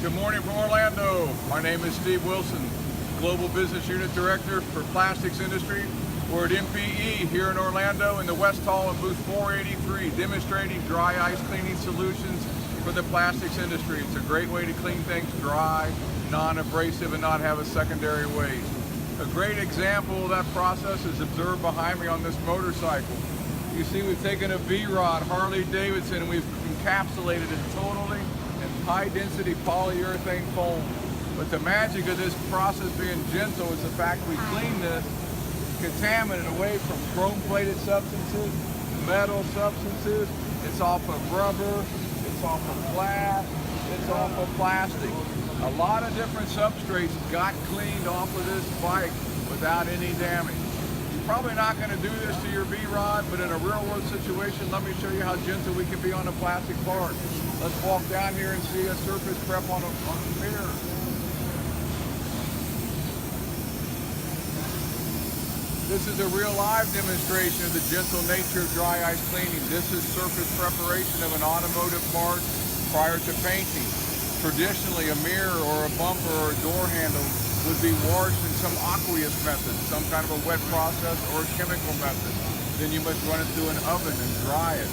Good morning from Orlando. My name is Steve Wilson, Global Business Unit Director for Plastics Industry. We're at NPE here in Orlando in the West Hall in booth 483, demonstrating dry ice cleaning solutions for the plastics industry. It's a great way to clean things dry, non-abrasive, and not have a secondary waste. A great example of that process is observed behind me on this motorcycle. You see we've taken a V-Rod, Harley-Davidson, and we've encapsulated it totally in high-density polyurethane foam. But the magic of this process being gentle is the fact we clean this contaminant away from chrome-plated substances, metal substances. It's off of rubber, it's off of glass, it's off of plastic. A lot of different substrates got cleaned off of this bike without any damage. You're probably not going to do this to your V-Rod, but in a real-world situation, let me show you how gentle we can be on a plastic part. Let's walk down here and see a surface prep on a mirror. This is a real live demonstration of the gentle nature of dry ice cleaning. This is surface preparation of an automotive part prior to painting. Traditionally, a mirror or a bumper or a door handle would be washed in some aqueous method, some kind of a wet process or a chemical method. Then you must run it through an oven and dry it.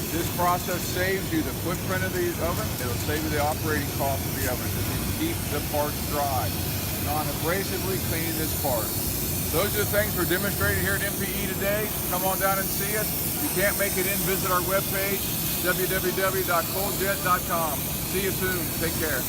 This process saves you the footprint of the oven. It'll save you the operating cost of the oven because you keep the parts dry. Non-abrasively cleaning this part. Those are the things we're demonstrating here at NPE today. Come on down and see us. If you can't make it in, visit our webpage, www.coldjet.com. See you soon. Take care.